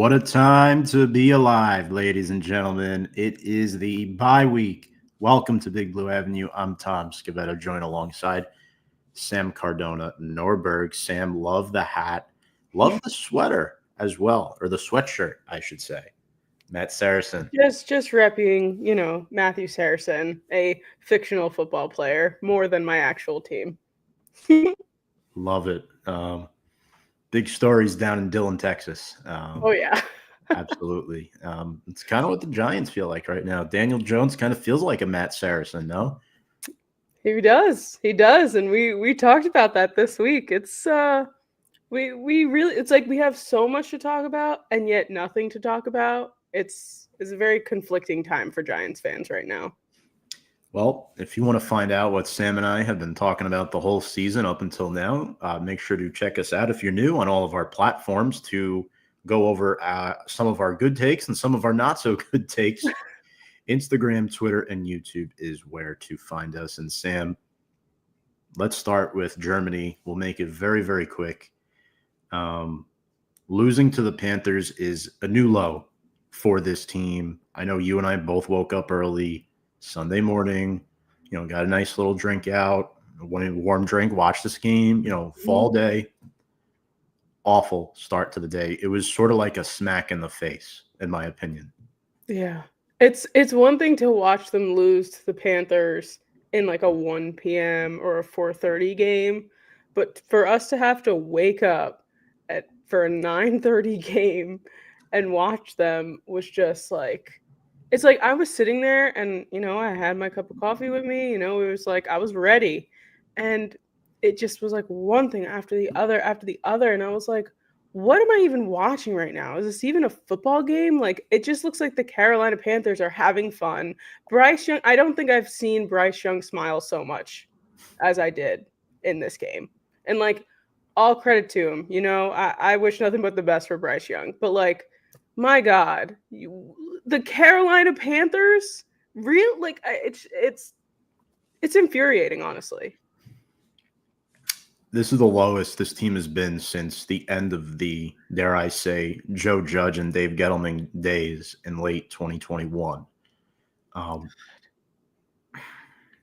What a time to be alive, ladies and gentlemen. It is the bye week. Welcome to Big Blue Avenue. I'm Tom Scavetta, joined alongside Sam Cardona Norberg. Sam, love the hat. Love the sweater as well, or the sweatshirt, I should say. Matt Saracen. Just repping, Matthew Saracen, a fictional football player, more than my actual team. Love it. Big stories down in Dillon, Texas. Oh, yeah. Absolutely. It's kind of what the Giants feel like right now. Daniel Jones kind of feels like a Matt Saracen, no? He does. He does. And we talked about that this week. It's we really it's like we have so much to talk about and yet nothing to talk about. It's a very conflicting time for Giants fans right now. Well, if you want to find out what Sam and I have been talking about the whole season up until now, make sure to check us out if you're new on all of our platforms to go over some of our good takes and some of our not so good takes. Instagram, Twitter, and YouTube is where to find us. And Sam, let's start with Germany. We'll make it very, very quick. Losing to the Panthers is a new low for this team. I know you and I both woke up early Sunday morning, got a nice little drink out, one warm drink, watched this game, fall day. Awful start to the day. It was sort of like a smack in the face, in my opinion. Yeah. It's one thing to watch them lose to the Panthers in like a 1 p.m. or a 4:30 game, but for us to have to wake up for a 9:30 game and watch them was just like, it's like I was sitting there and, I had my cup of coffee with me, it was like I was ready. And it just was like one thing after the other. And I was like, what am I even watching right now? Is this even a football game? Like, it just looks like the Carolina Panthers are having fun. Bryce Young, I don't think I've seen Bryce Young smile so much as I did in this game. And like, all credit to him. I wish nothing but the best for Bryce Young. But like, my God, the Carolina Panthers, it's infuriating, honestly. This is the lowest this team has been since the end of the, dare I say, Joe Judge and Dave Gettleman days in late 2021.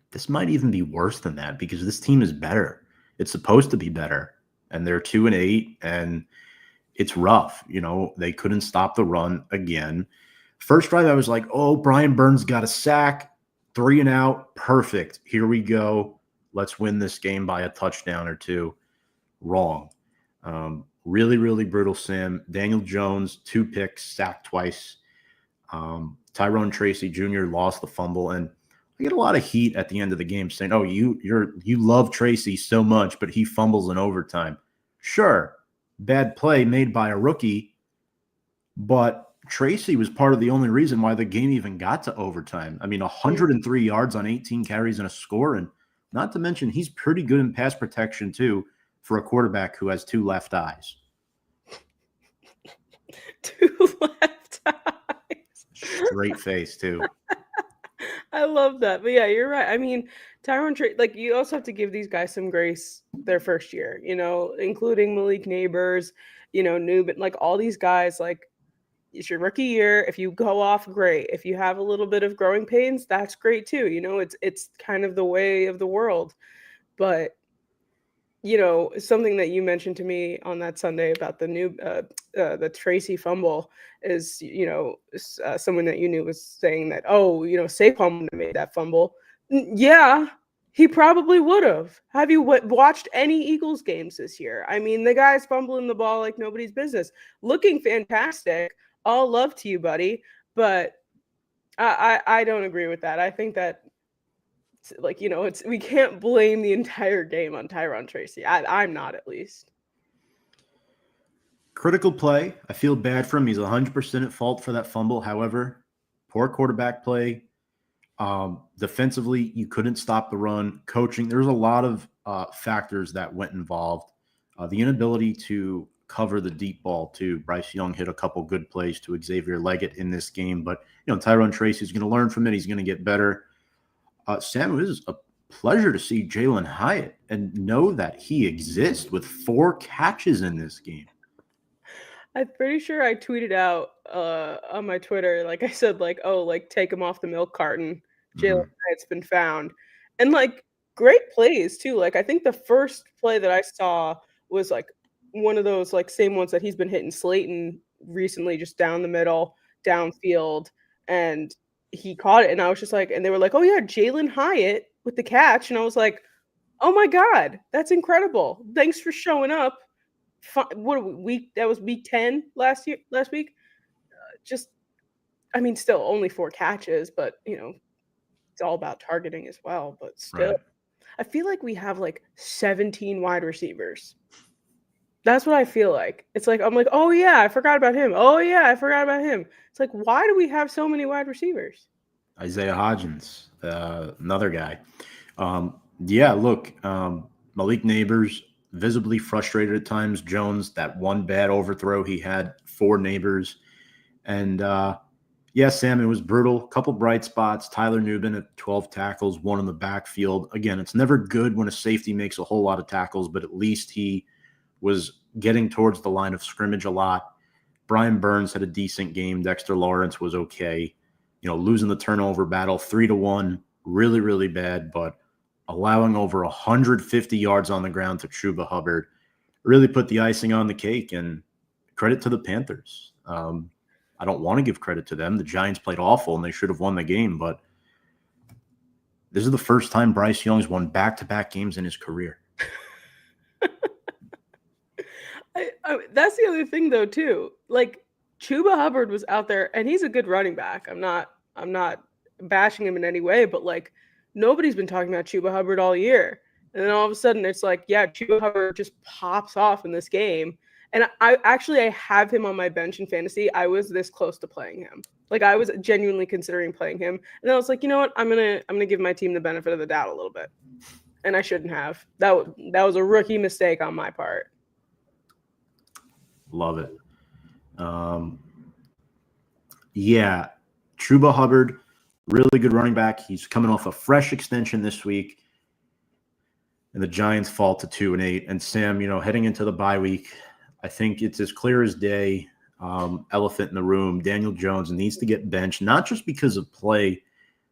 This might even be worse than that because this team is better. It's supposed to be better. And they're 2-8, and it's rough. They couldn't stop the run again. First drive, I was like, oh, Brian Burns got a sack, 3 and out. Perfect. Here we go. Let's win this game by a touchdown or two. Wrong. Really, really brutal, Sam. Daniel Jones, 2 picks, sacked twice. Tyrone Tracy Jr. lost the fumble, and I get a lot of heat at the end of the game saying, oh, you love Tracy so much, but he fumbles in overtime. Sure, bad play made by a rookie, but Tracy was part of the only reason why the game even got to overtime. I mean, 103 yards on 18 carries and a score, and not to mention he's pretty good in pass protection too for a quarterback who has 2 left eyes. 2 left eyes. Straight face too. I love that. But yeah, you're right. I mean, Tyrone Tracy, like, you also have to give these guys some grace their first year, including Malik Neighbors, Newman, like all these guys, like, it's your rookie year. If you go off, great. If you have a little bit of growing pains, that's great too. It's kind of the way of the world. But something that you mentioned to me on that Sunday about the Tracy fumble is, someone that you knew was saying that, oh, Saquon wouldn't have made that fumble. Yeah, he probably would have. Have you watched any Eagles games this year? I mean, the guy's fumbling the ball like nobody's business. Looking fantastic. All love to you, buddy. But I don't agree with that. I think that, like, we can't blame the entire game on Tyrone Tracy. I'm not, at least. Critical play. I feel bad for him. He's 100% at fault for that fumble. However, poor quarterback play. Defensively, you couldn't stop the run. Coaching, there's a lot of factors that went involved. The inability to cover the deep ball too. Bryce Young hit a couple good plays to Xavier Leggett in this game, but Tyrone Tracy is going to learn from it. He's going to get better. Sam, it was a pleasure to see Jalen Hyatt and know that he exists with 4 catches in this game. I'm pretty sure I tweeted out on my Twitter, like I said, like, oh, like take him off the milk carton. Jalen Mhm. Hyatt's been found. And like great plays too. Like I think the first play that I saw was like one of those like same ones that he's been hitting Slayton recently, just down the middle, downfield, and he caught it. And I was just like, and they were like, oh yeah, Jalen Hyatt with the catch. And I was like, oh my God, that's incredible. Thanks for showing up. What are we, week that was week 10 last week. Just I mean, still only 4 catches, but it's all about targeting as well. But still, Right. I feel like we have like 17 wide receivers. That's what I feel like. It's like I'm like, oh yeah, I forgot about him. Oh yeah, I forgot about him. It's like, why do we have so many wide receivers? Isaiah Hodgins, another guy. Yeah, look, Malik Neighbors visibly frustrated at times. Jones, that one bad overthrow he had for Neighbors. And yeah, Sam, it was brutal. Couple bright spots. Tyler Nubin at 12 tackles, one in the backfield. Again, it's never good when a safety makes a whole lot of tackles, but at least he was getting towards the line of scrimmage a lot. Brian Burns had a decent game. Dexter Lawrence was okay. Losing the turnover battle 3-1, really, really bad, but allowing over 150 yards on the ground to Chuba Hubbard really put the icing on the cake. And credit to the Panthers. I don't want to give credit to them. The Giants played awful and they should have won the game, but this is the first time Bryce Young's won back-to-back games in his career. That's the other thing though too. Like Chuba Hubbard was out there, and he's a good running back. I'm not bashing him in any way, but like nobody's been talking about Chuba Hubbard all year, and then all of a sudden it's like, yeah, Chuba Hubbard just pops off in this game. And I have him on my bench in fantasy. I was this close to playing him. Like I was genuinely considering playing him, and then I was like, you know what, I'm gonna give my team the benefit of the doubt a little bit, and I shouldn't have. That was a rookie mistake on my part. Love it. Yeah, Chuba Hubbard, really good running back. He's coming off a fresh extension this week, and the Giants fall to 2-8. And Sam, heading into the bye week, I think it's as clear as day. Elephant in the room. Daniel Jones needs to get benched, not just because of play,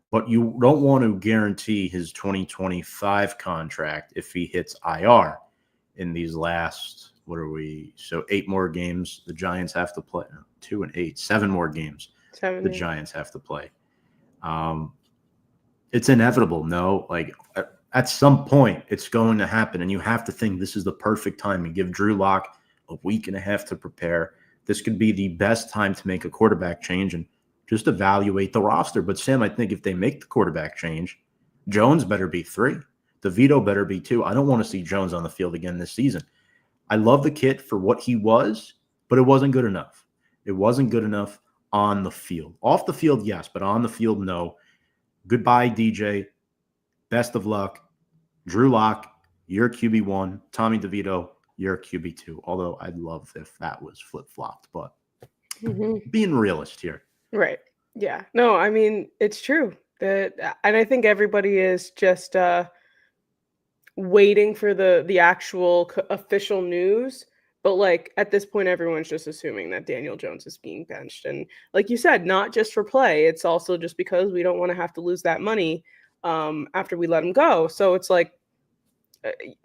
but you don't want to guarantee his 2025 contract if he hits IR in these last, what are we? So 8 more games the Giants have to play. 2 and 8, 7 more games the Giants have to play. It's inevitable. No, like at some point it's going to happen, and you have to think this is the perfect time and give Drew Lock a week and a half to prepare. This could be the best time to make a quarterback change and just evaluate the roster. But Sam, I think if they make the quarterback change, Jones better be 3. DeVito better be 2. I don't want to see Jones on the field again this season. I love the kid for what he was, but it wasn't good enough. It wasn't good enough on the field. Off the field, yes, but on the field, no. Goodbye, DJ. Best of luck. Drew Lock, you're QB1. Tommy DeVito, you're QB2. Although I'd love if that was flip-flopped, but being realist here. Right. Yeah. No, I mean, it's true. And I think everybody is just waiting for the actual official news. But like at this point, everyone's just assuming that Daniel Jones is being benched. And like you said, not just for play, it's also just because we don't want to have to lose that money after we let him go. So it's like,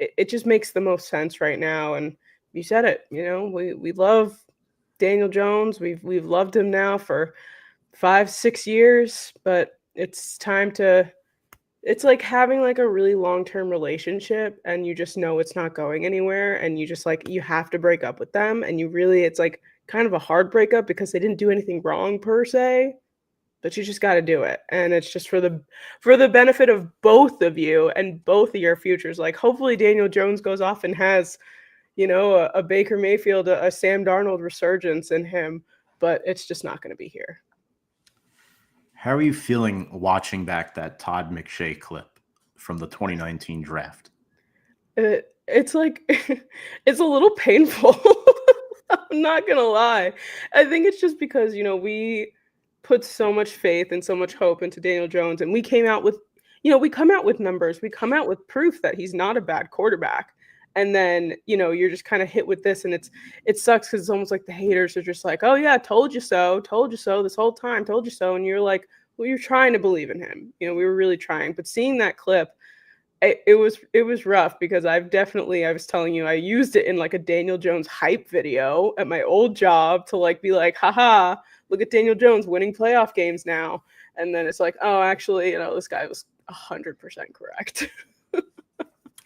it just makes the most sense right now. And you said it, we love Daniel Jones. We've loved him now for 5-6 years, but it's time to, it's like having like a really long-term relationship and you just know it's not going anywhere, and you just like, you have to break up with them, and it's like kind of a hard breakup because they didn't do anything wrong per se, but you just got to do it. And it's just for the benefit of both of you and both of your futures. Like hopefully Daniel Jones goes off and has, a Baker Mayfield, a Sam Darnold resurgence in him, but it's just not going to be here. How are you feeling watching back that Todd McShay clip from the 2019 draft? It's like it's a little painful. I'm not gonna lie. I think it's just because we put so much faith and so much hope into Daniel Jones, and we came out with we come out with numbers, we come out with proof that he's not a bad quarterback, And then, you're just kind of hit with this, and it sucks because it's almost like the haters are just like, oh yeah, told you so this whole time, told you so. And you're like, well, you're trying to believe in him. We were really trying. But seeing that clip, it was rough because I was telling you, I used it in like a Daniel Jones hype video at my old job to like be like, haha, look at Daniel Jones winning playoff games now. And then it's like, oh, actually, this guy was 100% correct.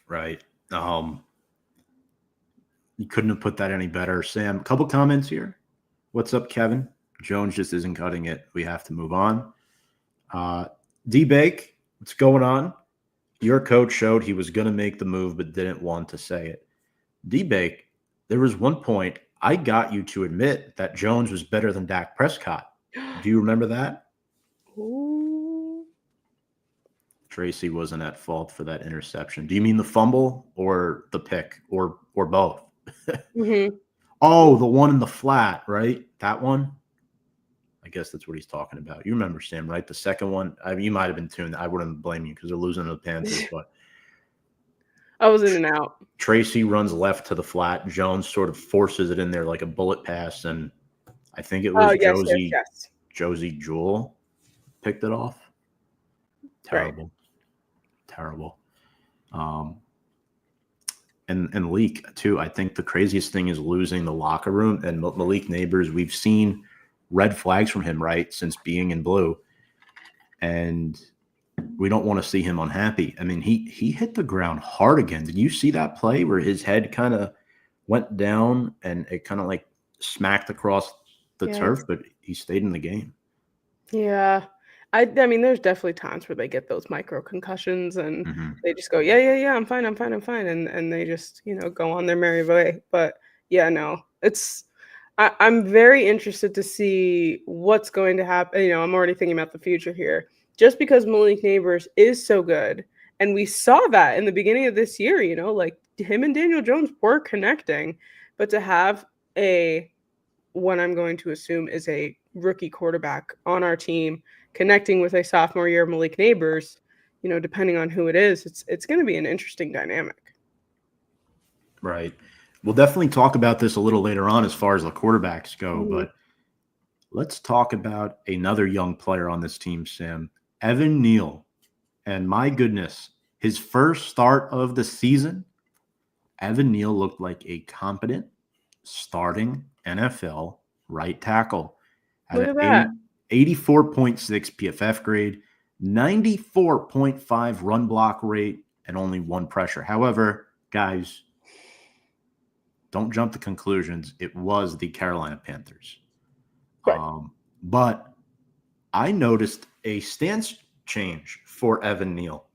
Right. You couldn't have put that any better. Sam, a couple comments here. What's up, Kevin? Jones just isn't cutting it. We have to move on. D-Bake, what's going on? Your coach showed he was going to make the move but didn't want to say it. D-Bake, there was one point I got you to admit that Jones was better than Dak Prescott. Do you remember that? Ooh. Tracy wasn't at fault for that interception. Do you mean the fumble or the pick or both? Mm-hmm. Oh, the one in the flat, right? That one? I guess that's what he's talking about. You remember, Sam, right? The second one, you might have been tuned. I wouldn't blame you because they're losing to the Panthers. But I was in and out. Tracy runs left to the flat. Jones sort of forces it in there like a bullet pass, and I think it was Josie Jewell picked it off. Terrible. Right. Terrible. And Leak, too. I think the craziest thing is losing the locker room. And Malik Neighbors, we've seen red flags from him, right, since being in blue. And we don't want to see him unhappy. I mean, he hit the ground hard again. Did you see that play where his head kind of went down and it kind of like smacked across the turf, but he stayed in the game? Yeah. I mean, there's definitely times where they get those micro concussions and they just go, yeah, I'm fine. And they just, go on their merry way. But yeah, no, I'm very interested to see what's going to happen. I'm already thinking about the future here. Just because Malik Neighbors is so good, and we saw that in the beginning of this year, like him and Daniel Jones were connecting, but to have what I'm going to assume is a rookie quarterback on our team connecting with a sophomore year Malik Neighbors, depending on who it is, it's going to be an interesting dynamic. Right. We'll definitely talk about this a little later on as far as the quarterbacks go, but let's talk about another young player on this team, Sam, Evan Neal. And my goodness, his first start of the season, Evan Neal looked like a competent starting NFL right tackle. Look at that. 84.6 PFF grade, 94.5 run block rate, and only one pressure. However, guys, don't jump to conclusions. It was the Carolina Panthers. Right. But I noticed a stance change for Evan Neal.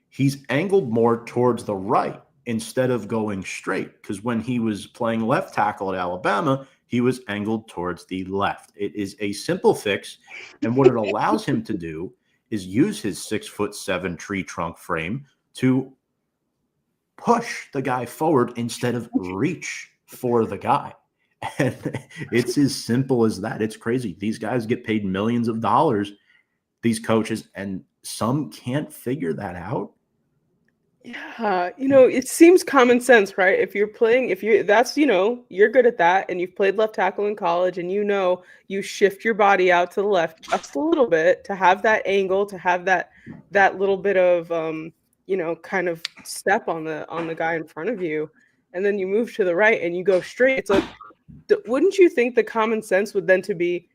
He's angled more towards the right instead of going straight, because when he was playing left tackle at Alabama, he was angled towards the left. It is a simple fix, and what it allows him to do is use his 6'7" tree trunk frame to push the guy forward instead of reach for the guy. And it's as simple as that. It's crazy. These guys get paid millions of dollars, these coaches, and some can't figure that out. Yeah, it seems common sense, right? If you're you're good at that, and you've played left tackle in college, and you shift your body out to the left just a little bit to have that angle, to have that little bit of kind of step on the guy in front of you, and then you move to the right and you go straight. It's like, wouldn't you think the common sense would then be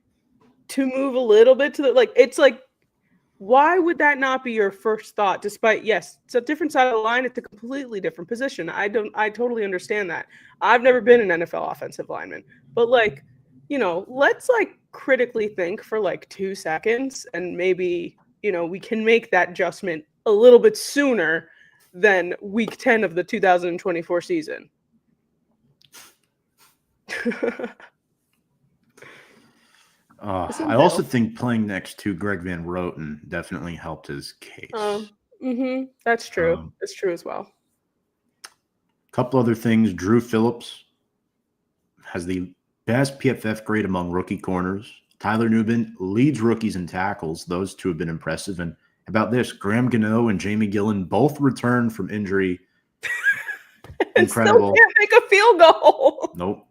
to move a little bit to the, it's like, why would that not be your first thought? Despite, yes, it's a different side of the line. It's a completely different position. I totally understand that. I've never been an NFL offensive lineman, but let's critically think for 2 seconds, and maybe, we can make that adjustment a little bit sooner than week 10 of the 2024 season. I also think playing next to Greg Van Roten definitely helped his case. That's true. That's true as well. A couple other things. Drew Phillips has the best PFF grade among rookie corners. Tyler Nubin leads rookies in tackles. Those two have been impressive. And about this, Graham Gano and Jamie Gillen both returned from injury and still Incredible. can't make a field goal. Nope.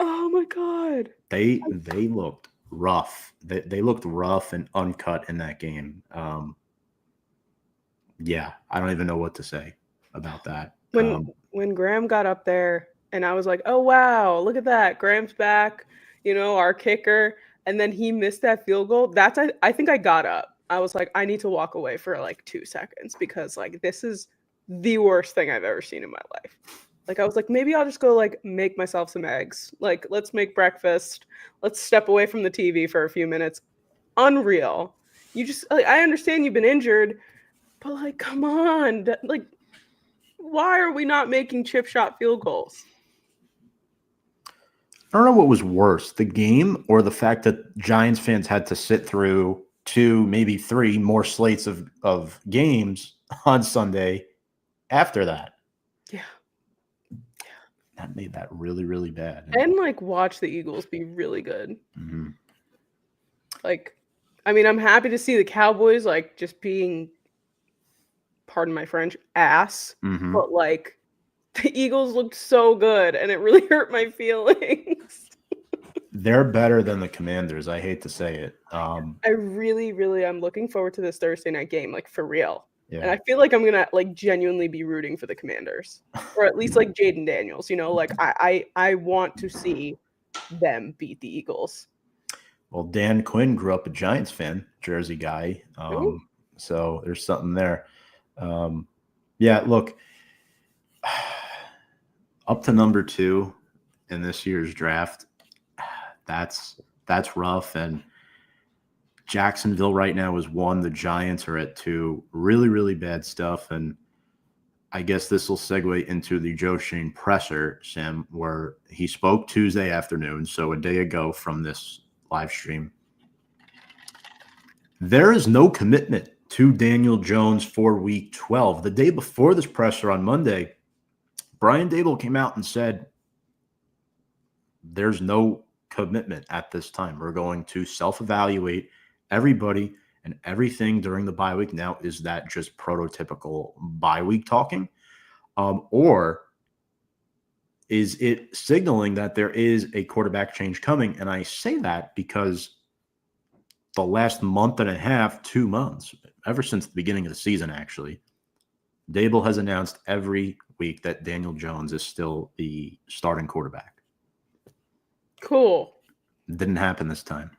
Oh my God. They looked rough. They looked rough and uncut in that game. Yeah, I don't even know what to say about that. When Graham got up there and I was like, oh wow, look at that. Graham's back, our kicker. And then he missed that field goal. I think I got up. I was like, I need to walk away for like 2 seconds because like this is the worst thing I've ever seen in my life. Like I was like, maybe I'll just go like make myself some eggs. Like let's make breakfast. Let's step away from the TV for a few minutes. Unreal. You just like, I understand you've been injured, but like come on. Like why are we not making chip shot field goals? I don't know what was worse, the game or the fact that Giants fans had to sit through 2, maybe 3 more slates of games on Sunday after that. Yeah. That made that really, really bad. And like watch the Eagles be really good. Mm-hmm. Like, I mean, I'm happy to see the Cowboys like just being, pardon my French, ass. Mm-hmm. But like the Eagles looked so good and it really hurt my feelings. They're better than the Commanders. I hate to say it. I really, really am looking forward to this Thursday night game, like for real. Yeah. And I feel like I'm gonna like genuinely be rooting for the Commanders, or at least like Jaden Daniels. Like I want to see them beat the Eagles. Well, Dan Quinn grew up a Giants fan, Jersey guy. So there's something there. Yeah, look, up to number 2 in this year's draft. That's rough. And Jacksonville right now is 1. The Giants are at 2. Really, really bad stuff. And I guess this will segue into the Joe Schoen presser, Sam, where he spoke Tuesday afternoon, so a day ago from this live stream. There is no commitment to Daniel Jones for Week 12. The day before this presser on Monday, Brian Daboll came out and said, there's no commitment at this time. We're going to self-evaluate everybody and everything during the bye week. Now, is that just prototypical bye week talking? Or is it signaling that there is a quarterback change coming? And I say that because the last month and a half, 2 months, ever since the beginning of the season, actually, Daboll has announced every week that Daniel Jones is still the starting quarterback. Cool. Didn't happen this time.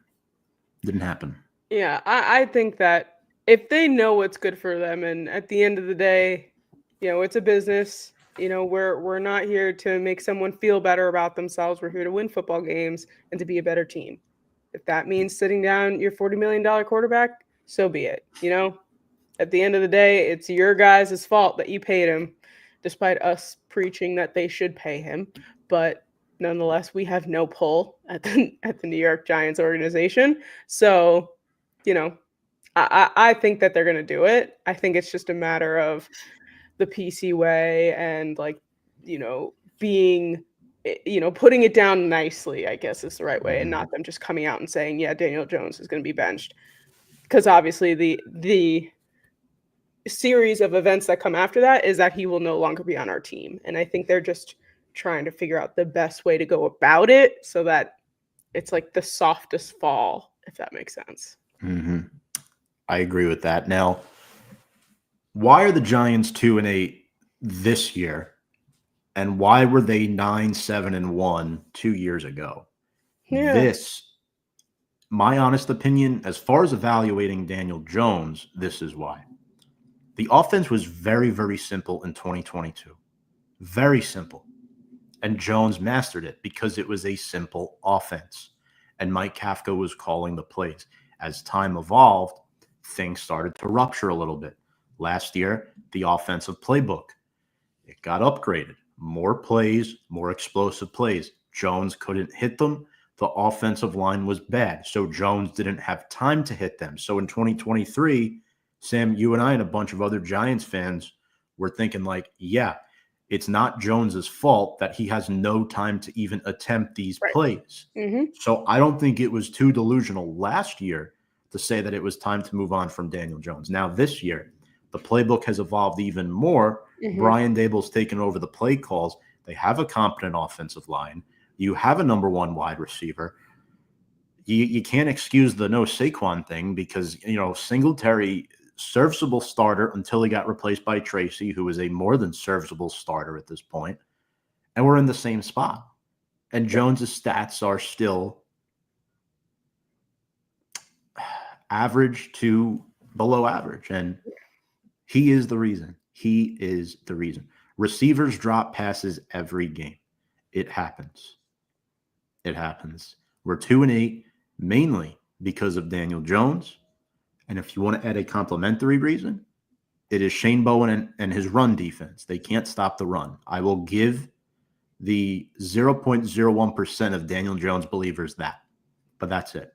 Didn't happen. Yeah, I think that if they know what's good for them, and at the end of the day, it's a business. We're not here to make someone feel better about themselves. We're here to win football games and to be a better team. If that means sitting down your $40 million quarterback, so be it. At the end of the day, it's your guys' fault that you paid him, despite us preaching that they should pay him. But nonetheless, we have no pull at the New York Giants organization. So, I think that they're going to do it. I think it's just a matter of the PC way and like, being, putting it down nicely, I guess is the right way, and not them just coming out and saying, yeah, Daniel Jones is going to be benched. Because obviously the series of events that come after that is that he will no longer be on our team. And I think they're just trying to figure out the best way to go about it so that it's like the softest fall, if that makes sense. Mm-hmm. I agree with that. Now, why are the Giants 2-8 this year? And why were they 9-7-1 2 years ago? Yeah. This, my honest opinion, as far as evaluating Daniel Jones, this is why. The offense was very, very simple in 2022. Very simple. And Jones mastered it because it was a simple offense. And Mike Kafka was calling the plays. As time evolved, things started to rupture a little bit. Last year, the offensive playbook, it got upgraded. More plays, more explosive plays. Jones couldn't hit them. The offensive line was bad. So Jones didn't have time to hit them. So in 2023, Sam, you and I and a bunch of other Giants fans were thinking like, yeah, it's not Jones's fault that he has no time to even attempt these plays. Mm-hmm. So I don't think it was too delusional last year to say that it was time to move on from Daniel Jones. Now this year, the playbook has evolved even more Mhm. Brian Daboll's taken over the play calls. They have a competent offensive line. You have a number one wide receiver. You can't excuse the no Saquon thing because, Singletary, serviceable starter until he got replaced by Tracy, who is a more than serviceable starter at this point. And we're in the same spot. And Jones's stats are still average to below average. And he is the reason. He is the reason. Receivers drop passes every game. It happens. It happens. We're 2-8, mainly because of Daniel Jones. And if you want to add a complimentary reason, it is Shane Bowen and his run defense. They can't stop the run. I will give the 0.01% of Daniel Jones believers that. But that's it.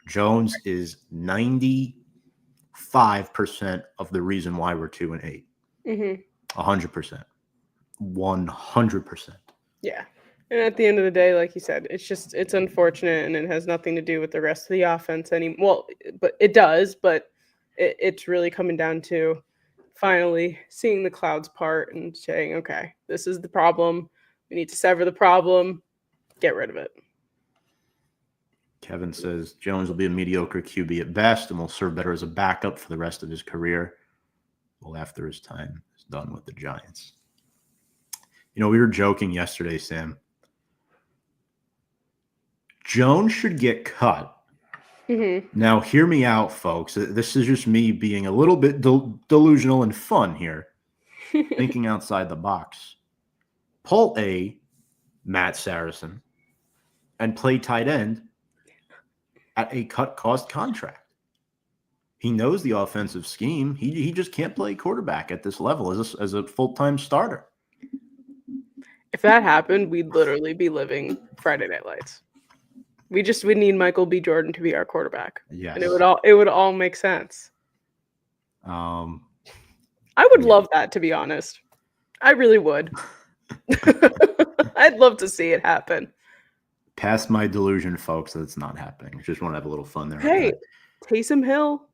Jones is 95% of the reason why we're 2-8. 100%. 100%. Yeah. And at the end of the day, like you said, it's unfortunate, and it has nothing to do with the rest of the offense anymore. Well, but it does, but it's really coming down to finally seeing the clouds part and saying, okay, this is the problem. We need to sever the problem, get rid of it. Kevin says Jones will be a mediocre QB at best and will serve better as a backup for the rest of his career. Well, after his time is done with the Giants. We were joking yesterday, Sam. Jones should get cut. Mm-hmm. Now, hear me out, folks. This is just me being a little bit delusional and fun here, thinking outside the box. Pull a Matt Saracen and play tight end at a cut-cost contract. He knows the offensive scheme. He just can't play quarterback at this level as a full-time starter. If that happened, we'd literally be living Friday Night Lights. We need Michael B. Jordan to be our quarterback. Yes. And it would all make sense. I would love that, to be honest. I really would. I'd love to see it happen. Past my delusion, folks, that it's not happening. Just want to have a little fun there. Hey, Taysom Hill.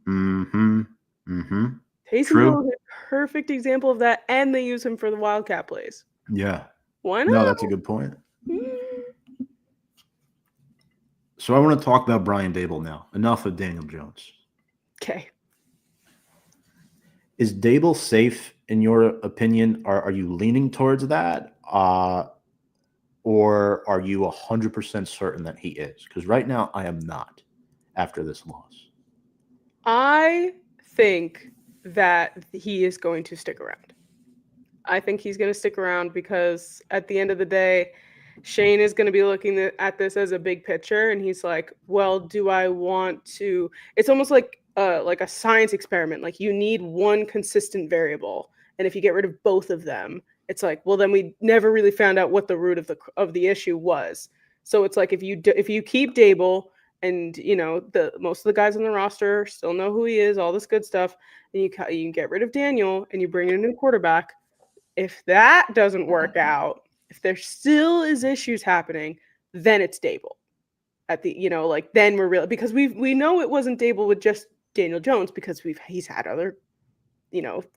Taysom Hill is a perfect example of that, and they use him for the Wildcat plays. Yeah. Why not? No, that's a good point. So I want to talk about Brian Daboll now. Enough of Daniel Jones. Okay. Is Daboll safe in your opinion? Are you leaning towards that? Or are you 100% certain that he is? Because right now I am not after this loss. I think that he is going to stick around. I think he's going to stick around because at the end of the day, Shane is going to be looking at this as a big picture, and he's like, well, do I want to – it's almost like a science experiment. Like, you need one consistent variable, and if you get rid of both of them, it's like, well, then we never really found out what the root of the issue was. So it's like if you keep Daboll and, most of the guys on the roster still know who he is, all this good stuff, and you can get rid of Daniel and you bring in a new quarterback. If that doesn't work out, if there still is issues happening, then it's Daboll. At the then we're real, because we know it wasn't Daboll with just Daniel Jones, because he's had other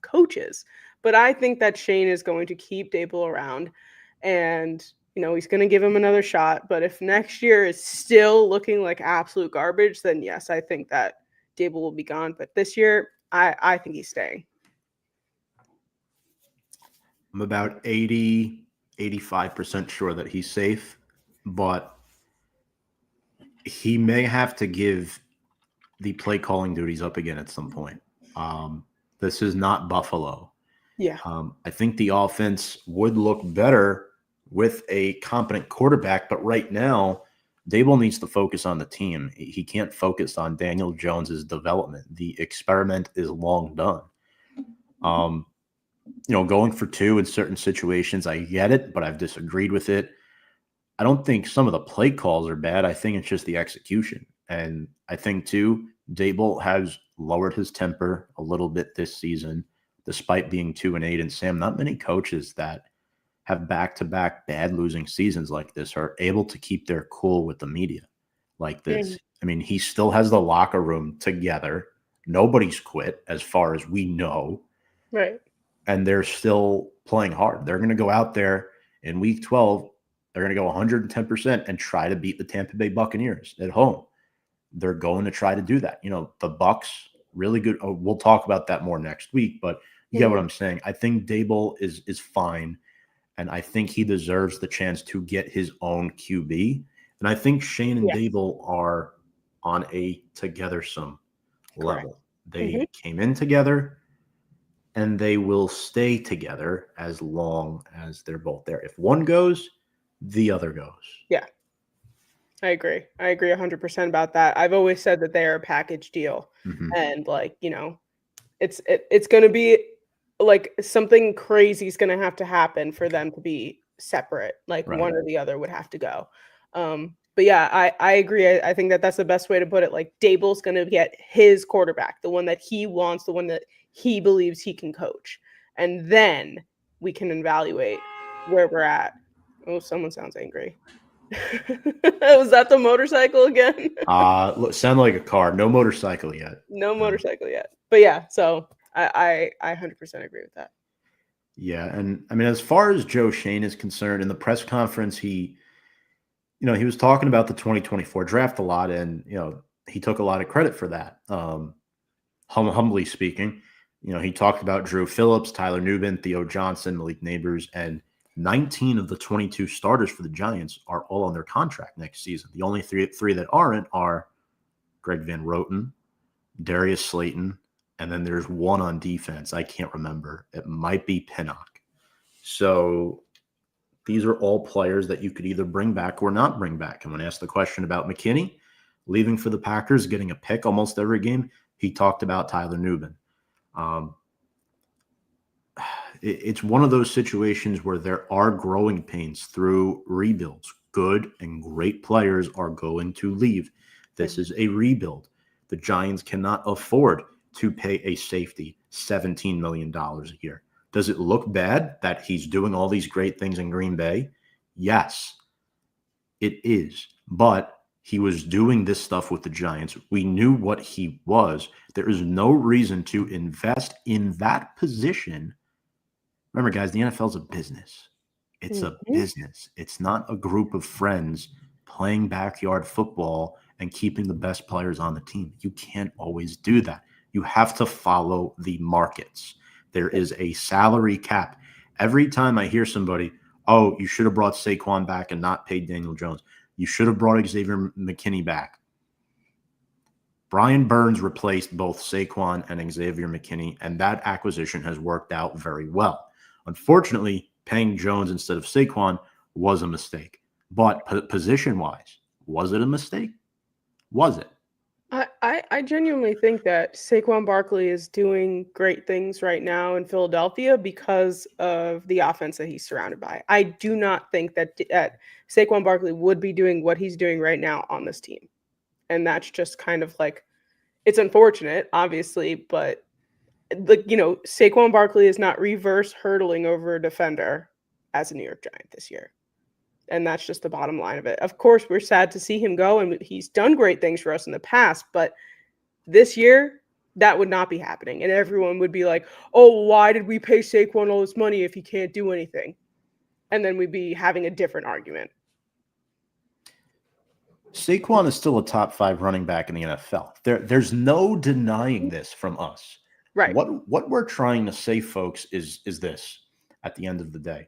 coaches. But I think that Shane is going to keep Daboll around, and he's going to give him another shot. But if next year is still looking like absolute garbage, then yes, I think that Daboll will be gone. But this year, I think he's staying. I'm about 85% sure that he's safe, but he may have to give the play calling duties up again at some point. This is not Buffalo. Yeah. I think the offense would look better with a competent quarterback, but right now, Daboll needs to focus on the team. He can't focus on Daniel Jones's development. The experiment is long done. Going for two in certain situations, I get it, but I've disagreed with it. I don't think some of the play calls are bad. I think it's just the execution. And I think, too, Daboll has lowered his temper a little bit this season, despite being 2-8. And, Sam, not many coaches that have back-to-back bad losing seasons like this are able to keep their cool with the media like this. I mean, he still has the locker room together. Nobody's quit as far as we know. Right. and they're still playing hard. They're going to go out there in week 12. They're going to go 110% and try to beat the Tampa Bay Buccaneers at home. They're going to try to do that. The Bucks, really good. Oh, we'll talk about that more next week, but you get what I'm saying. I think Daboll is fine, and I think he deserves the chance to get his own QB. And I think Shane and Daboll are on a together-some level. They came in together, and they will stay together as long as they're both there. If one goes, the other goes. Yeah. I agree. I agree 100% about that. I've always said that they are a package deal. And it's going to be like something crazy is going to have to happen for them to be separate. Like one or the other would have to go. But yeah, I agree. I think that's the best way to put it. Like Daboll's going to get his quarterback, the one that he wants, the one that he believes he can coach. And then we can evaluate where we're at. Oh, someone sounds angry. Was that the motorcycle again? Look, sound like a car. No motorcycle yet. No motorcycle yet. But yeah, so I 100% agree with that. Yeah, and I mean, as far as Joe Schoen is concerned, in the press conference, he was talking about the 2024 draft a lot, and he took a lot of credit for that. Humbly speaking, he talked about Drew Phillips, Tyler Nubin, Theo Johnson, Malik Neighbors, and 19 of the 22 starters for the Giants are all on their contract next season. The only three that aren't are Greg Van Roten, Darius Slayton, and then there's one on defense. I can't remember. It might be Pinnock. So these are all players that you could either bring back or not bring back. And when asked the question about McKinney leaving for the Packers, getting a pick almost every game, he talked about Tyler Nubin. It's one of those situations where there are growing pains through rebuilds. Good and great players are going to leave. This is a rebuild. The Giants cannot afford to pay a safety $17 million a year. Does it look bad that he's doing all these great things in Green Bay? Yes, it is. But he was doing this stuff with the Giants. We knew what he was. There is no reason to invest in that position. Remember, guys, the NFL is a business. It's a business. It's not a group of friends playing backyard football and keeping the best players on the team. You can't always do that. You have to follow the markets. There is a salary cap. Every time I hear somebody, oh, you should have brought Saquon back and not paid Daniel Jones. You should have brought Xavier McKinney back. Brian Burns replaced both Saquon and Xavier McKinney, and that acquisition has worked out very well. Unfortunately, paying Jones instead of Saquon was a mistake. But position-wise, was it a mistake? Was it? I genuinely think that Saquon Barkley is doing great things right now in Philadelphia because of the offense that he's surrounded by. I do not think that Saquon Barkley would be doing what he's doing right now on this team. And that's just kind of like, it's unfortunate, obviously, but Saquon Barkley is not reverse hurdling over a defender as a New York Giant this year. And that's just the bottom line of it. Of course, we're sad to see him go, and he's done great things for us in the past, but this year, that would not be happening. And everyone would be like, oh, why did we pay Saquon all this money if he can't do anything? And then we'd be having a different argument. Saquon is still a top 5 running back in the NFL. There's no denying this from us. Right. What we're trying to say, folks, is this at the end of the day.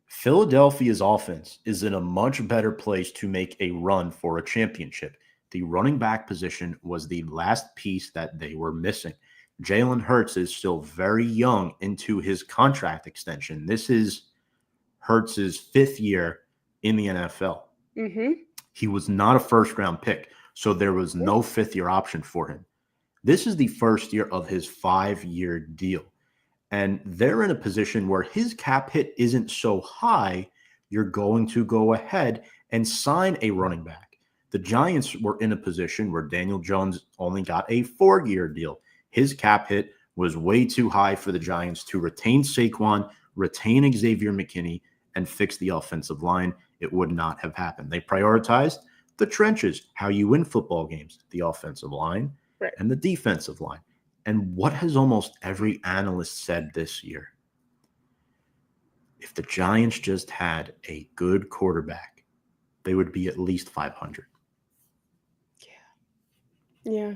Philadelphia's offense is in a much better place to make a run for a championship. The running back position was the last piece that they were missing. Jalen Hurts is still very young into his contract extension. This is Hurts's 5th year in the NFL. He was not a first-round pick, so there was no 5th-year option for him. This is the first year of his 5-year deal. And they're in a position where his cap hit isn't so high, you're going to go ahead and sign a running back. The Giants were in a position where Daniel Jones only got a 4-year deal. His cap hit was way too high for the Giants to retain Saquon, retain Xavier McKinney, and fix the offensive line. It would not have happened. They prioritized the trenches, how you win football games, the offensive line and the defensive line. And what has almost every analyst said this year? If the Giants just had a good quarterback, they would be at least 500. Yeah.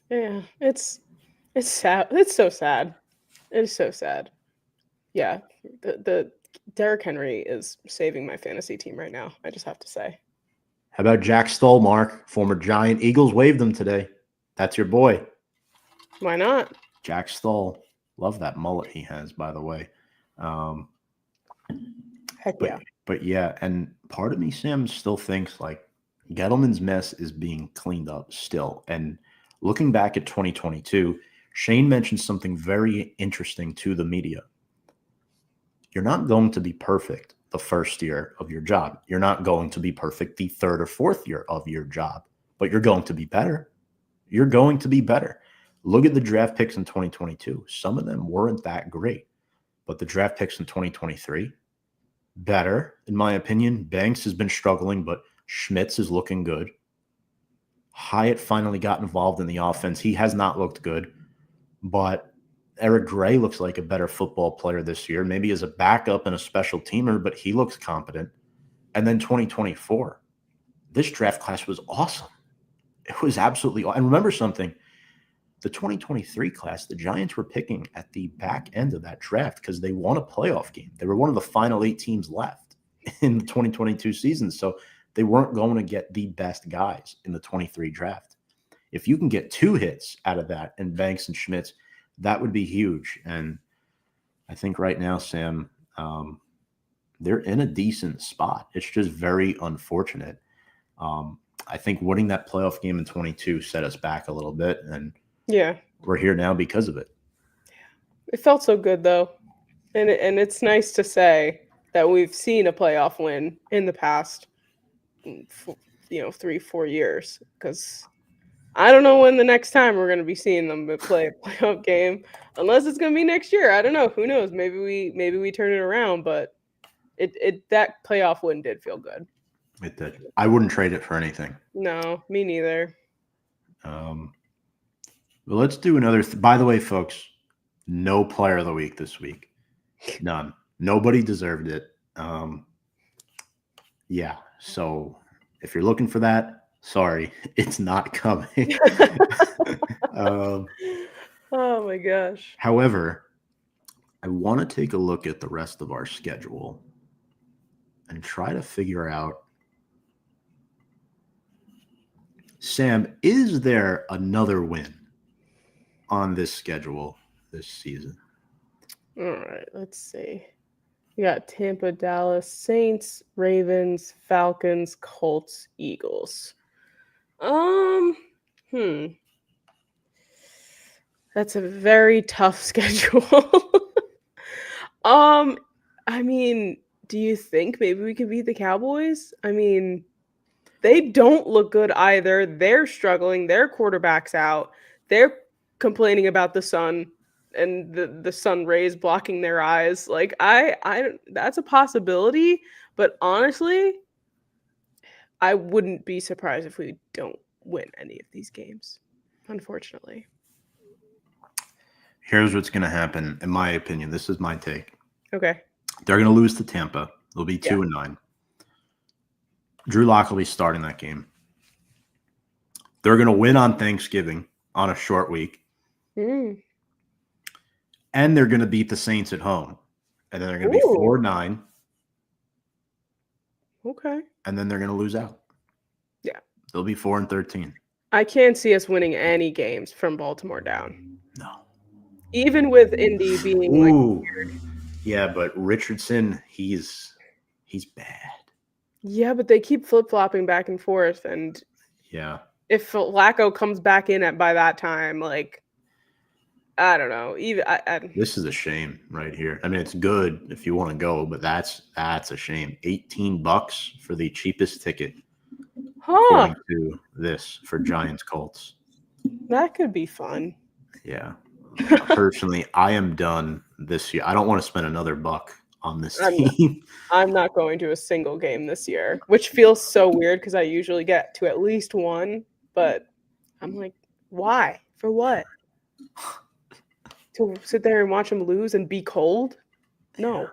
Yeah. It's sad. It's so sad. It's so sad. Yeah. The Derrick Henry is saving my fantasy team right now. I just have to say. How about Jack Stoll, Mark, former Giant? Eagles waved him today. That's your boy, Why not? Jack Stoll. Love that mullet he has, by the way. Heck But yeah. but yeah, and part of me, Sam, still thinks like Gettleman's mess is being cleaned up still. And looking back at 2022, Shane mentioned something very interesting to the media. You're not going to be perfect the first year of your job. You're not going to be perfect the third or fourth year of your job, but you're going to be better. You're going to be better. Look at the draft picks in 2022. Some of them weren't that great, but the draft picks in 2023, better, in my opinion. Banks has been struggling, but Schmitz is looking good. Hyatt finally got involved in the offense. He has not looked good, but Eric Gray looks like a better football player this year, maybe as a backup and a special teamer, but he looks competent. And then 2024, this draft class was awesome. It was absolutely awesome. And remember something, the 2023 class, the Giants were picking at the back end of that draft because they won a playoff game. They were one of the final 8 teams left in the 2022 season. So they weren't going to get the best guys in the 23 draft. If you can get 2 hits out of that in Banks and Schmitz, that would be huge. And I think right now, Sam, they're in a decent spot. It's just very unfortunate. I think winning that playoff game in 22 set us back a little bit, and Yeah. we're here now because of it. It felt so good though. And it's nice to say that we've seen a playoff win in the past 3-4 years, because I don't know when the next time we're going to be seeing them play a playoff game, unless it's going to be next year. I don't know. Who knows? Maybe we turn it around, but that playoff win did feel good. It did. I wouldn't trade it for anything. No, me neither. But let's do another. By the way, folks, no player of the week this week. None. Nobody deserved it. Yeah. So if you're looking for that, sorry, it's not coming. Oh my gosh. However, I want to take a look at the rest of our schedule and try to figure out, Sam, is there another win on this schedule this season? All right, let's see. We got Tampa, Dallas, Saints, Ravens, Falcons, Colts, Eagles. That's a very tough schedule. I mean, do you think maybe we could beat the Cowboys? I mean, they don't look good either. They're struggling. Their quarterback's out. They're complaining about the sun and the sun rays blocking their eyes. Like I that's a possibility, but honestly, I wouldn't be surprised if we don't win any of these games, unfortunately. Here's what's going to happen, in my opinion. This is my take. Okay. They're going to lose to Tampa. They'll be 2-9. Drew Lock will be starting that game. They're going to win on Thanksgiving on a short week. And they're going to beat the Saints at home. And then they're going to be 4-9. Okay. And then they're going to lose out. Yeah. They'll be 4-13. I can't see us winning any games from Baltimore down. No. Even with Indy being weird. Yeah, but Richardson, he's bad. Yeah, but they keep flip-flopping back and forth, and if Flacco comes back in by that time, like, I don't know. This is a shame right here. I mean, it's good if you want to go, but that's a shame. $18 for the cheapest ticket. According to this for Giants Colts. That could be fun. Yeah. Personally, I am done this year. I don't want to spend another $1 on this team. I'm not going to a single game this year, which feels so weird because I usually get to at least one, but I'm like, why? For what? To sit there and watch him lose and be cold? No.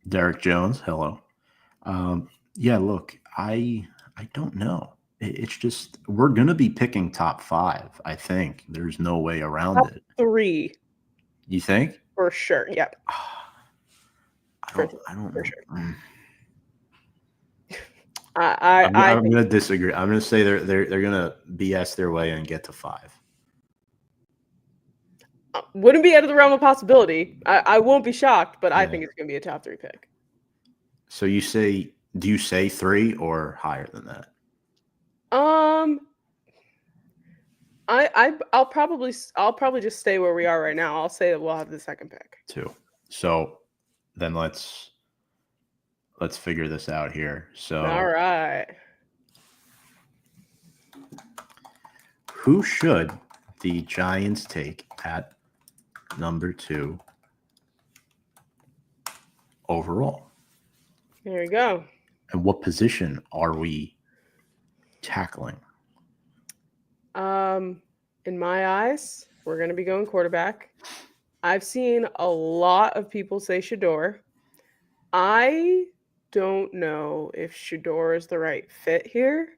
Derek Jones, hello. Yeah, look, I don't know. It's just we're gonna be picking top 5. I think there's no way around Top it. 3 You think? for sure. Yep. I For don't. I don't for know. sure. I I'm think gonna disagree. I'm gonna say they're gonna BS their way and get to 5. wouldn't be out of the realm of possibility. I won't be shocked, but I Yeah. think it's going to be a top 3 pick. So you say? Do you say 3 or higher than that? Um, I'll probably just stay where we are right now. I'll say that we'll have the second pick. 2. So then let's figure this out here. All So right. who should the Giants take at number 2 overall? There you go. And what position are we tackling? In my eyes, we're going to be going quarterback. I've seen a lot of people say Shador. I don't know if Shador is the right fit here.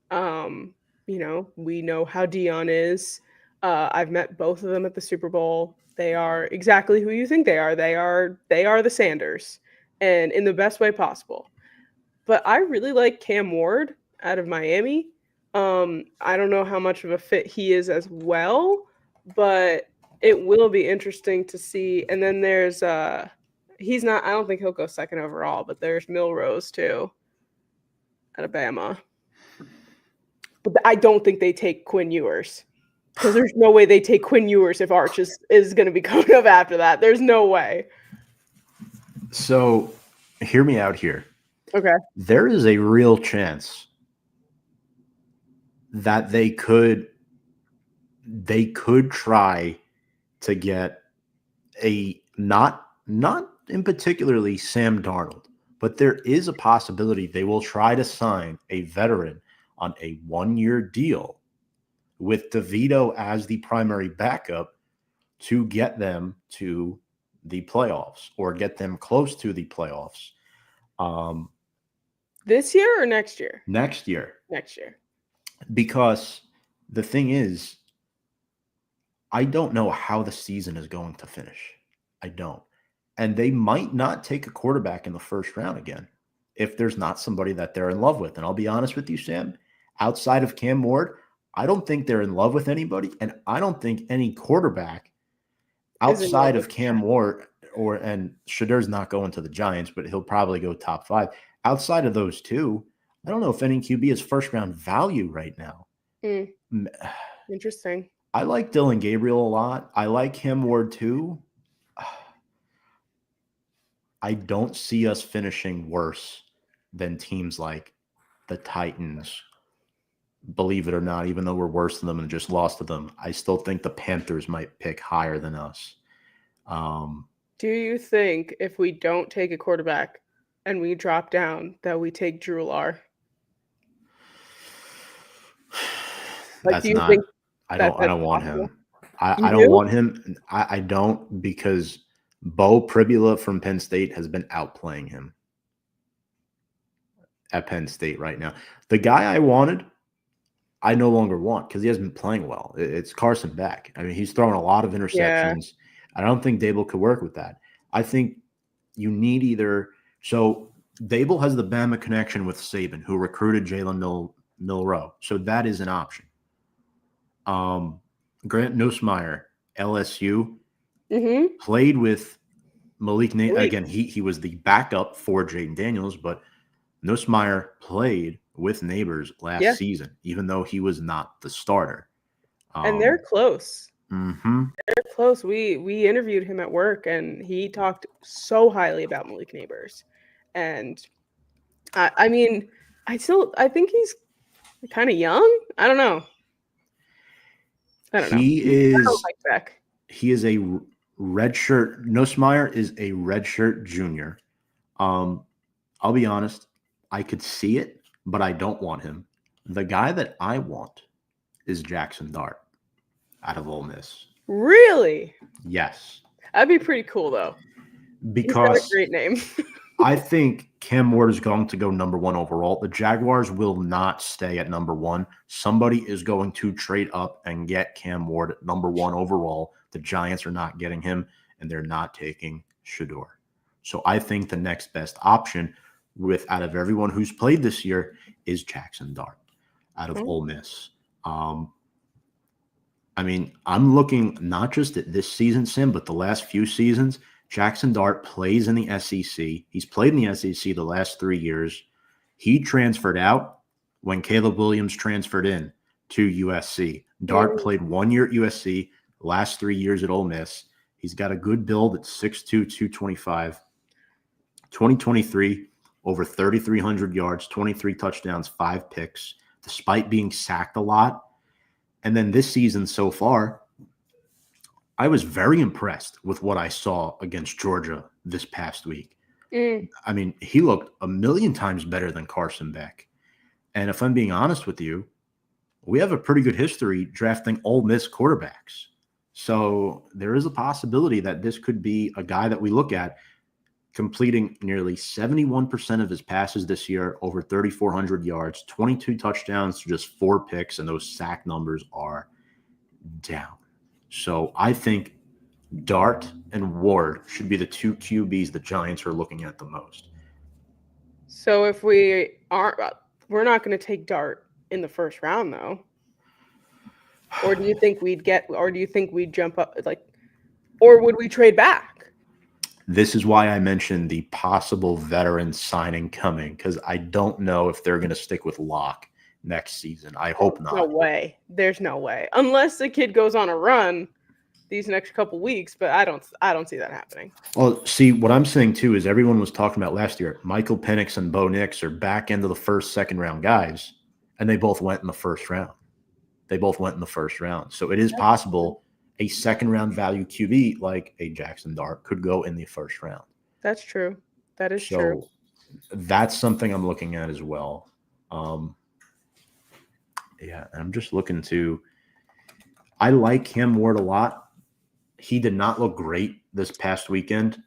We know how Dion is. I've met both of them at the Super Bowl. They are exactly who you think they are. They are the Sanders, and in the best way possible. But I really like Cam Ward out of Miami. I don't know how much of a fit he is as well, but it will be interesting to see. And then there's he's not. I don't think he'll go second overall, but there's Milrose too, at Alabama. But I don't think they take Quinn Ewers because there's no way they take Quinn Ewers if Arch is going to be coming up after that. There's no way. So hear me out here. Okay. There is a real chance that they could try to get a not in particularly Sam Darnold, but there is a possibility they will try to sign a veteran on a 1-year deal with DeVito as the primary backup to get them to the playoffs or get them close to the playoffs. This year or next year? Next year. Next year. Because the thing is, I don't know how the season is going to finish. I don't. And they might not take a quarterback in the first round again if there's not somebody that they're in love with. And I'll be honest with you, Sam, outside of Cam Ward, I don't think they're in love with anybody. And I don't think any quarterback outside of Cam Ward and Shadur's not going to the Giants, but he'll probably go top 5. Outside of those two, I don't know if any QB is first round value right now. Interesting. I like Dylan Gabriel a lot. I like Cam Ward too. I don't see us finishing worse than teams like the Titans. Believe it or not, even though we're worse than them and just lost to them, I still think the Panthers might pick higher than us. Do you think if we don't take a quarterback and we drop down that we take Drew Lar? That's not. I don't want him. I don't want him. I don't because Bo Pribula from Penn State has been outplaying him at Penn State right now. The guy I wanted, I no longer want because he hasn't been playing well. It's Carson Beck. I mean, he's throwing a lot of interceptions. I don't think Daboll could work with that. I think you need either. So Daboll has the Bama connection with Saban, who recruited Jalen Milroe. So that is an option. Grant Nussmeier, LSU, played with Malik. Again, he was the backup for Jaden Daniels, but Nussmeier played with Neighbors last season, even though he was not the starter. And they're close. Mm-hmm. They're close. We interviewed him at work, and he talked so highly about Malik Neighbors. And I mean, I think he's kind of young. I don't know. He is a redshirt. Nussmeier is a redshirt junior. I'll be honest. I could see it, but I don't want him. The guy that I want is Jackson Dart out of Ole Miss. Really? Yes, That'd be pretty cool, though. He's got a because great name. I think Cam Ward is going to go number 1 overall. The Jaguars will not stay at number 1. Somebody is going to trade up and get Cam Ward at number 1 overall. The Giants are not getting him, and they're not taking Shedeur. So I think the next best option out of everyone who's played this year is Jackson Dart out of Ole Miss. I mean, I'm looking not just at this season, Sim, but the last few seasons. Jackson Dart plays in the SEC. He's played in the SEC the last 3 years. He transferred out when Caleb Williams transferred in to USC. Dart played 1 year at USC, last 3 years at Ole Miss. He's got a good build at 6'2", 225. 2023, over 3,300 yards, 23 touchdowns, 5 picks, despite being sacked a lot. And then this season so far, I was very impressed with what I saw against Georgia this past week. I mean, he looked a million times better than Carson Beck. And if I'm being honest with you, we have a pretty good history drafting Ole Miss quarterbacks. So there is a possibility that this could be a guy that we look at completing nearly 71% of his passes this year, over 3,400 yards, 22 touchdowns, just 4 picks, and those sack numbers are down. So I think Dart and Ward should be the 2 QBs the Giants are looking at the most. So if we're not going to take Dart in the first round, though. Or do you think we'd jump up, or would we trade back? This is why I mentioned the possible veteran signing coming, because I don't know if they're going to stick with Locke next season. I hope not. No way. There's no way. Unless the kid goes on a run these next couple weeks, but I don't see that happening. Well, see, what I'm saying too is everyone was talking about last year, Michael Penix and Bo Nix are back into the first, second round guys, and they both went in the first round. So it is possible a second round value QB like a Jackson Dart could go in the first round. That's true. That is true. That's something I'm looking at as well. Yeah, and I'm just looking to – I like Cam Ward a lot. He did not look great this past weekend.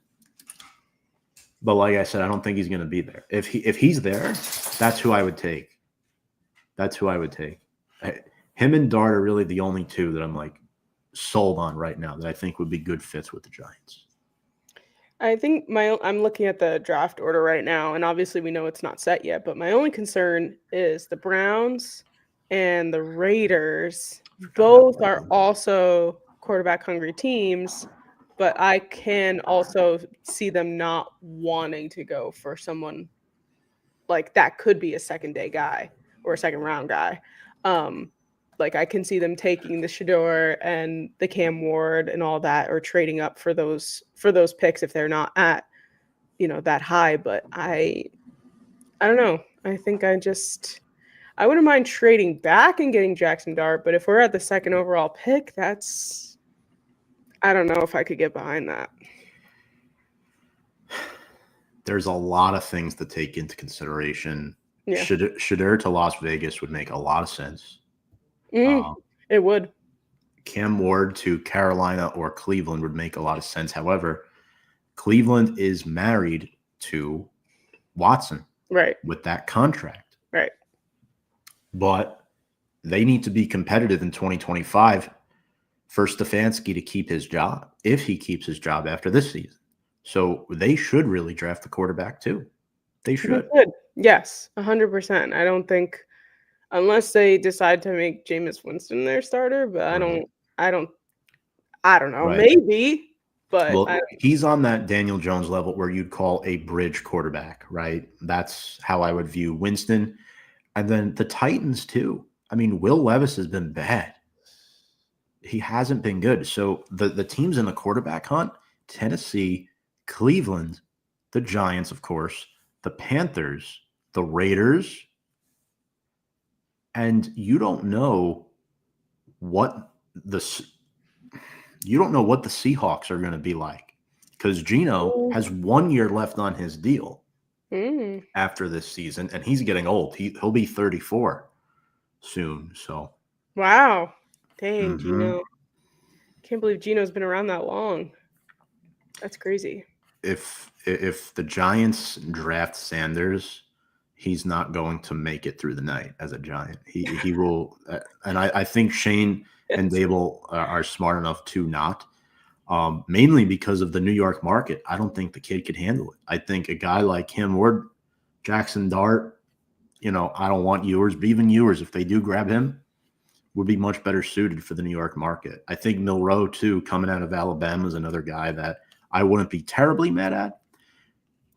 But like I said, I don't think he's going to be there. If he's there, that's who I would take. Him and Dart are really the only two that I'm like sold on right now that I think would be good fits with the Giants. I think I'm looking at the draft order right now, and obviously we know it's not set yet, but my only concern is the Browns and the Raiders. Both are also quarterback hungry teams, but I can also see them not wanting to go for someone like that could be a second day guy or a second round guy. Like I can see them taking the Shedeur and the Cam Ward and all that, or trading up for those picks if they're not at, that high. But I don't know. I think I wouldn't mind trading back and getting Jackson Dart, but if we're at the second overall pick, I don't know if I could get behind that. There's a lot of things to take into consideration. Yeah. Shedeur to Las Vegas would make a lot of sense. It would. Cam Ward to Carolina or Cleveland would make a lot of sense. However, Cleveland is married to Watson, right, with that contract. Right. But they need to be competitive in 2025 for Stefanski to keep his job, if he keeps his job after this season. So they should really draft the quarterback too. They should. Yes, 100%. I don't think, unless they decide to make Jameis Winston their starter, but I don't know. Right. Maybe, but he's on that Daniel Jones level where you'd call a bridge quarterback, right? That's how I would view Winston. And then the Titans too. I mean, Will Levis has been bad. He hasn't been good. So the teams in the quarterback hunt, Tennessee, Cleveland, the Giants, of course, the Panthers, the Raiders, and you don't know what the Seahawks are going to be like, because Geno has 1 year left on his deal after this season, and he's getting old. He'll be 34 soon. So Wow. Dang, Hmm. Gino. Can't believe Gino's been around that long. That's crazy. If the Giants draft Sanders, he's not going to make it through the night as a Giant. He will, and I think Shane and Yes. Daboll are smart enough to not. Mainly because of the New York market. I don't think the kid could handle it. I think a guy like him or Jackson Dart, I don't want Ewers, but even Ewers, if they do grab him, would be much better suited for the New York market. I think Milroe, too, coming out of Alabama, is another guy that I wouldn't be terribly mad at.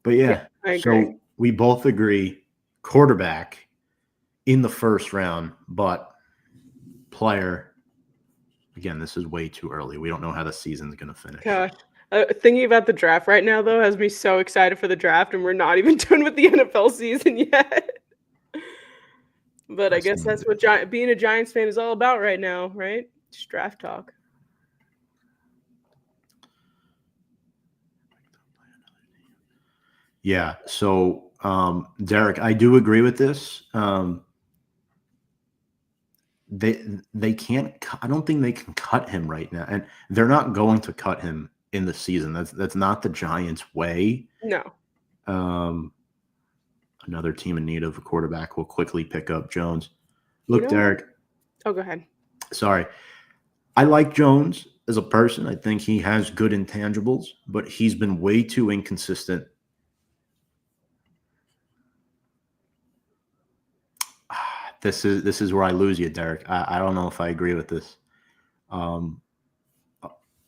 But Yeah, yeah, I agree. so we both agree quarterback in the first round, but player, again, this is way too early. We don't know how the season's going to finish. Gosh. Thinking about the draft right now, though, has me so excited for the draft, and we're not even done with the NFL season yet. But I I guess see. that's what being a Giants fan is all about right now, right? Just draft talk. Yeah. So, Derek, I do agree with this. They can't. I don't think they can cut him right now, and they're not going to cut him in the season. That's not the Giants' way. No. Um, Another team in need of a quarterback will quickly pick up Jones. You Look, know what? Derek. Oh, go ahead. Sorry, I like Jones as a person. I think he has good intangibles, but he's been way too inconsistent. This is where I lose you, Derek. I don't know if I agree with this. Um,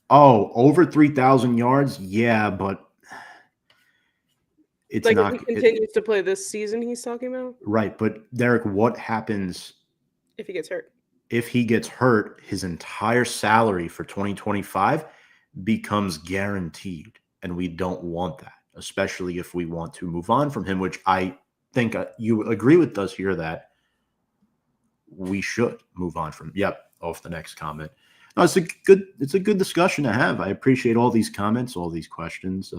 oh, over 3,000 yards, yeah, but it's Like, if he not continues to play this season he's talking about? right. But Derek, what happens If he gets hurt. if he gets hurt? His entire salary for 2025 becomes guaranteed, and we don't want that, especially if we want to move on from him, which I think you agree with us here that we should move on from. Yep, off the next comment. No, it's a good discussion to have. I appreciate all these comments, all these questions.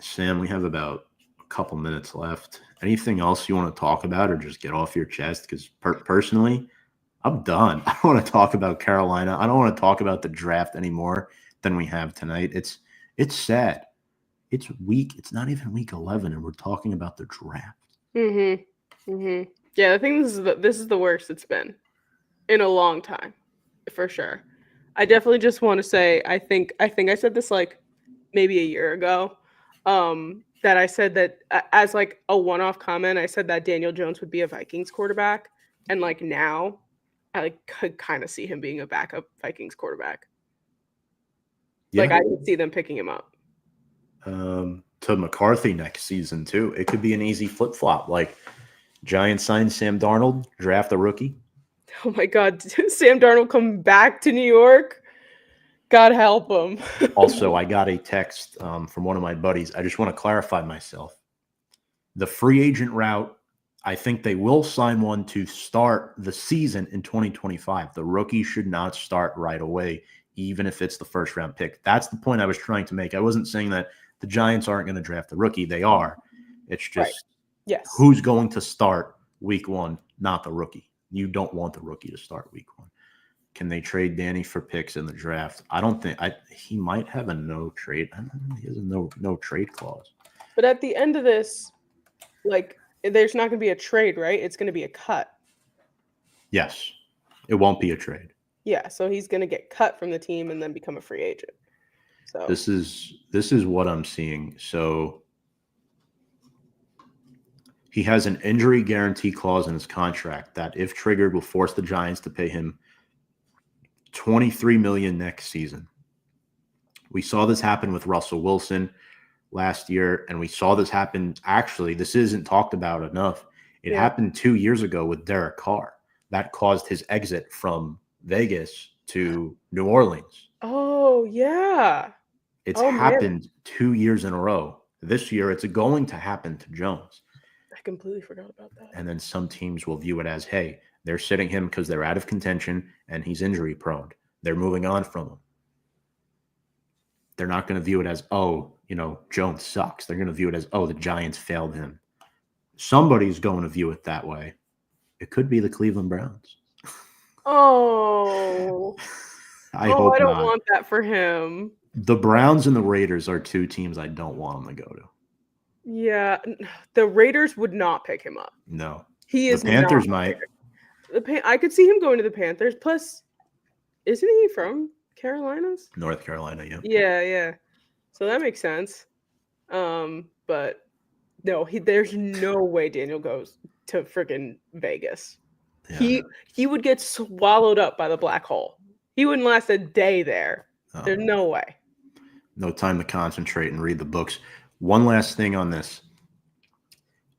Sam, we have about a couple minutes left. Anything else you want to talk about or just get off your chest? Because personally, I'm done. I don't want to talk about Carolina. I don't want to talk about the draft anymore than we have tonight. It's sad. It's week. It's not even week 11, and we're talking about the draft. Mm-hmm. Mm-hmm. Yeah, I think this is the worst it's been in a long time, for sure. I definitely just want to say I said this like maybe a year ago. That I said that as like a one-off comment, I said that Daniel Jones would be a Vikings quarterback, and like now, I like could kind of see him being a backup Vikings quarterback. Like Yeah. I could see them picking him up. To McCarthy next season too. It could be an easy flip flop. Like Giants sign Sam Darnold, draft a rookie. Oh my God, Sam Darnold come back to New York? God help him. Also, I got a text from one of my buddies. I just want to clarify myself. The free agent route, I think they will sign one to start the season in 2025. The rookie should not start right away, even if it's the first round pick. That's the point I was trying to make. I wasn't saying that the Giants aren't going to draft the rookie. They are. It's Right. just Yes. who's going to start week one, not the rookie. You don't want the rookie to start week one. Can they trade Danny for picks in the draft? I don't think he might have a no trade. I don't know, he has a no trade clause. But at the end of this, like there's not going to be a trade, right? It's going to be a cut. Yes, it won't be a trade. Yeah, so he's going to get cut from the team and then become a free agent. So This is what I'm seeing. So he has an injury guarantee clause in his contract that, if triggered, will force the Giants to pay him $23 million next season. We saw this happen with Russell Wilson last year, and we saw this happen. Actually, this isn't talked about enough. It yeah. happened 2 years ago with Derek Carr. That caused his exit from Vegas to New Orleans. Oh yeah. It's Oh man, happened 2 years in a row. This year, it's going to happen to Jones. I completely forgot about that. And then some teams will view it as, hey, they're sitting him because they're out of contention and he's injury prone. They're moving on from him. They're not going to view it as, oh, Jones sucks. They're going to view it as, oh, the Giants failed him. Somebody's going to view it that way. It could be the Cleveland Browns. Oh. I Oh, hope I don't not. want that for him. The Browns and the Raiders are two teams I don't want him to go to. Yeah, the Raiders would not pick him up. No. He The is Panthers not might. I could see him going to the Panthers. Plus, isn't he from Carolinas? North Carolina, yeah. Yeah. So that makes sense. But no, there's no way Daniel goes to freaking Vegas. Yeah. He would get swallowed up by the black hole. He wouldn't last a day there. There's no way. No time to concentrate and read the books. One last thing on this.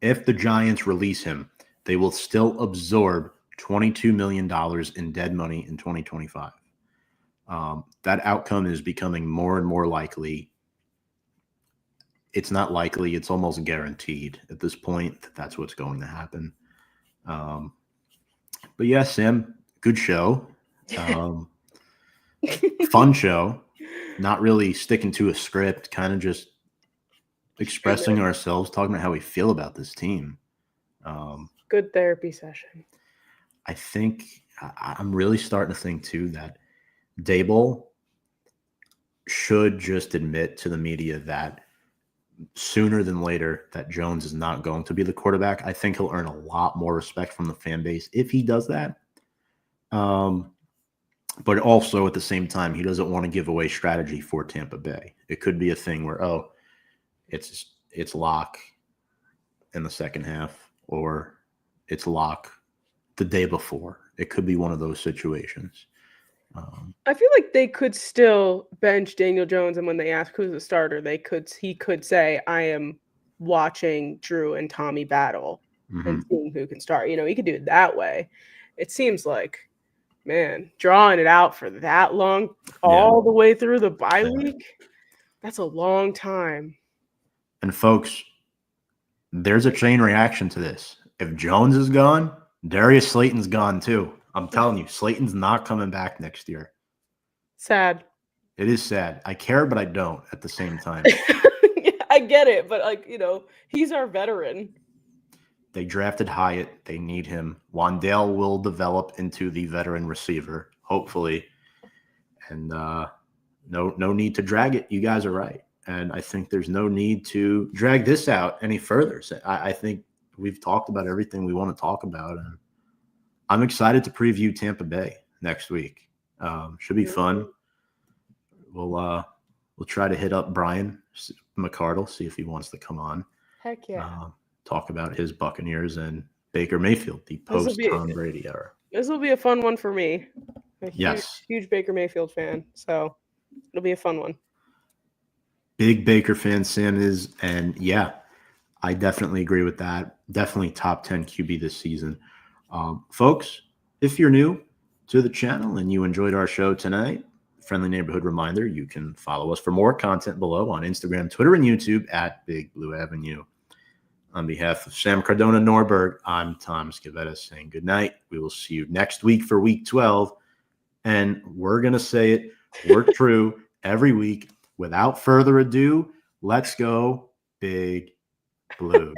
If the Giants release him, they will still absorb $22 million in dead money in 2025. That outcome is becoming more and more likely. It's not likely, it's almost guaranteed at this point that that's what's going to happen. But yeah, Sam, good show. Fun show. Not really sticking to a script, kind of just expressing ourselves, talking about how we feel about this team. Good therapy session. I think I'm really starting to think too that Daboll should just admit to the media that sooner than later that Jones is not going to be the quarterback. I think he'll earn a lot more respect from the fan base if he does that. But also at the same time, he doesn't want to give away strategy for Tampa Bay. It could be a thing where, it's lock in the second half, or it's lock the day before. It could be one of those situations. I feel like they could still bench Daniel Jones, and when they ask who's the starter, he could say, "I am watching Drew and Tommy battle and seeing who can start." He could do it that way. It seems like, man, drawing it out for that long, all the way through the bye week, that's a long time. And folks, there's a chain reaction to this. If Jones is gone, Darius Slayton's gone too. I'm telling you, Slayton's not coming back next year. Sad. It is sad. I care, but I don't at the same time. I get it, but he's our veteran. They drafted Hyatt. They need him. Wan'Dale will develop into the veteran receiver, hopefully. And no need to drag it. You guys are right. And I think there's no need to drag this out any further. So I think we've talked about everything we want to talk about. And I'm excited to preview Tampa Bay next week. Should be fun. We'll try to hit up Brian McCardle, see if he wants to come on. Heck yeah. Talk about his Buccaneers and Baker Mayfield, the post-Tom Brady era. This will be a fun one for me. Yes. Huge Baker Mayfield fan, so it'll be a fun one. Big Baker fan Sam is, and yeah, I definitely agree with that. Definitely top 10 QB this season. Folks, if you're new to the channel and you enjoyed our show tonight, friendly neighborhood reminder, you can follow us for more content below on Instagram, Twitter, and YouTube at Big Blue Avenue. On behalf of Sam Cardona Norberg, I'm Tom Scavetta saying good night. We will see you next week for week 12. And we're going to say it, we're true every week. Without further ado, let's go Big Blue.